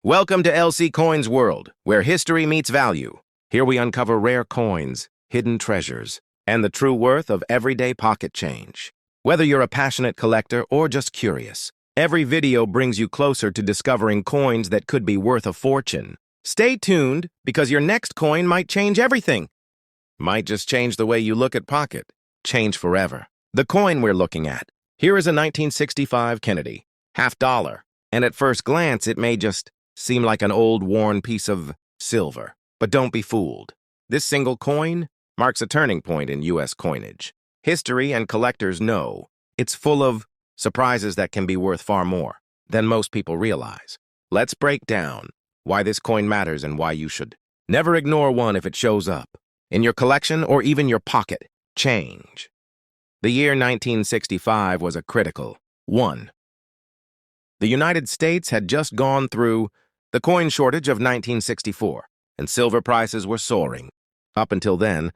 Welcome to LC Coins World, where history meets value. Here we uncover rare coins, hidden treasures, and the true worth of everyday pocket change. Whether you're a passionate collector or just curious, every video brings you closer to discovering coins that could be worth a fortune. Stay tuned, because your next coin might change everything. Might just change the way you look at pocket. Change forever. The coin we're looking at. Here is a 1965 Kennedy, $50. And at first glance, it may just seem like an old, worn piece of silver. But don't be fooled. This single coin marks a turning point in U.S. coinage. History and collectors know it's full of surprises that can be worth far more than most people realize. Let's break down why this coin matters and why you should never ignore one if it shows up in your collection or even your pocket. Change. The year 1965 was a critical one. The United States had just gone through the coin shortage of 1964, and silver prices were soaring. Up until then,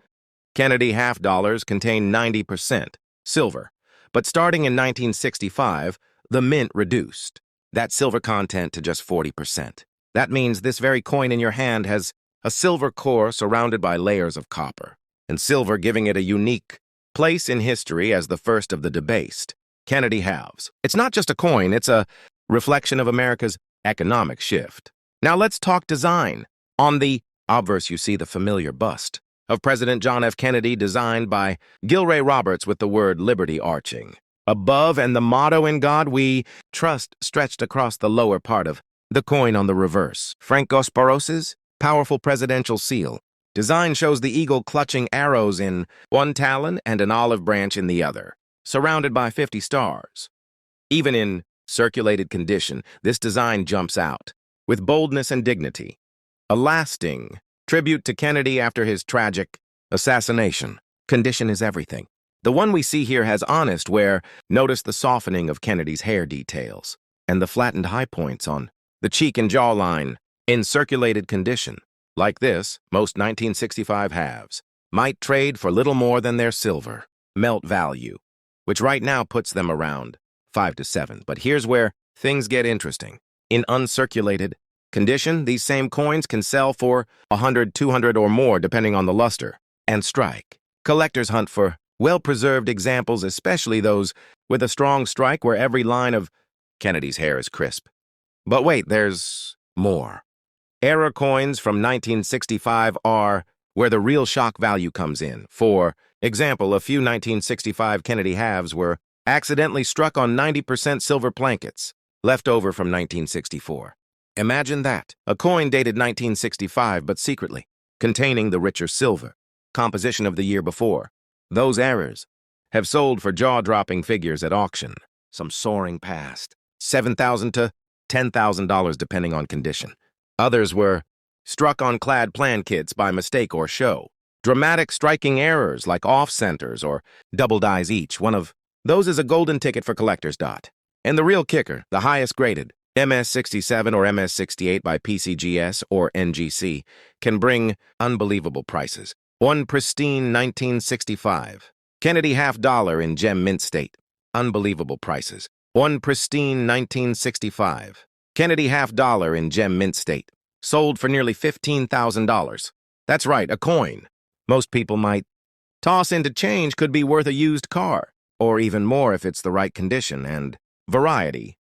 Kennedy $50 contained 90% silver, but starting in 1965, the mint reduced that silver content to just 40%. That means this very coin in your hand has a silver core surrounded by layers of copper, and silver giving it a unique place in history as the first of the debased Kennedy halves. It's not just a coin, it's a reflection of America's economic shift. Now let's talk design. On the obverse, you see the familiar bust of President John F. Kennedy, designed by Gilray Roberts with the word liberty arching above, and the motto "In God We Trust" stretched across the lower part of the coin on the reverse. Frank Gasparos's powerful presidential seal. Design shows the eagle clutching arrows in one talon and an olive branch in the other, surrounded by 50 stars. Even in circulated condition, this design jumps out with boldness and dignity, a lasting tribute to Kennedy after his tragic assassination. Condition is everything. The one we see here has honest wear. Notice the softening of Kennedy's hair details and the flattened high points on the cheek and jawline. In circulated condition, like this, most 1965 halves might trade for little more than their silver melt value, which right now puts them around 5 to 7. But here's where things get interesting. In uncirculated condition, these same coins can sell for 100, 200, or more, depending on the luster and strike. Collectors hunt for well-preserved examples, especially those with a strong strike where every line of Kennedy's hair is crisp. But wait, there's more. Error coins from 1965 are where the real shock value comes in. For example, a few 1965 Kennedy halves were accidentally struck on 90% silver plankets, left over from 1964. Imagine that, a coin dated 1965 but secretly containing the richer silver composition of the year before. Those errors have sold for jaw-dropping figures at auction, some soaring past $7,000 to $10,000 depending on condition. Others were struck on clad plan kits by mistake or show. Dramatic striking errors like off-centers or double dies each. One of those is a golden ticket for collectors. And the real kicker, the highest graded, MS-67 or MS-68 by PCGS or NGC, can bring unbelievable prices. One pristine 1965 Kennedy $50 in gem mint state. Unbelievable prices. One pristine 1965 Kennedy $50 in gem mint state. Sold for nearly $15,000. That's right, a coin most people might toss into change could be worth a used car, or even more if it's the right condition and variety.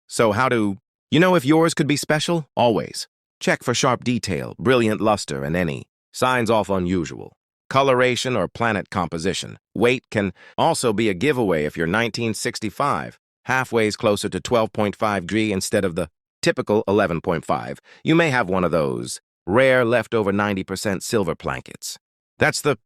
So how do you know if yours could be special? Always check for sharp detail, brilliant luster, and any signs off unusual coloration or planet composition. Weight can also be a giveaway if your 1965 halfway's closer to 12.5 g instead of the typical 11.5. You may have one of those rare leftover 90% silver plankets. That's the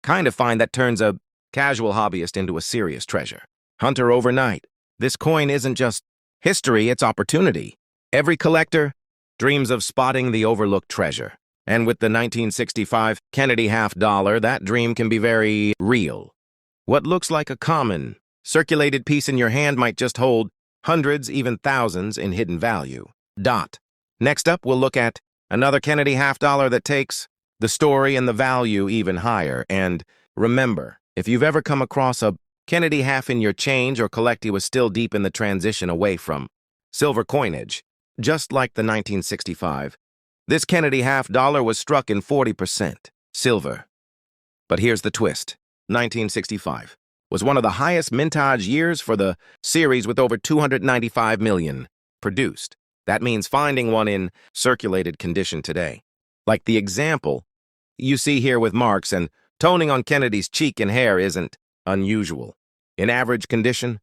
kind of find that turns a casual hobbyist into a serious treasure hunter overnight. This coin isn't just history, it's opportunity. Every collector dreams of spotting the overlooked treasure. And with the 1965 Kennedy $50, that dream can be very real. What looks like a common circulated piece in your hand might just hold hundreds, even thousands in hidden value. Next up, we'll look at another Kennedy $50 that takes the story and the value even higher. And remember, if you've ever come across a Kennedy half in your change or collectee was still deep in the transition away from silver coinage, Just like the 1965, this Kennedy half dollar was struck in 40% silver. But here's the twist. 1965 was one of the highest mintage years for the series with over 295 million produced. That means finding one in circulated condition today. Like the example you see here with marks and toning on Kennedy's cheek and hair isn't unusual. In average condition,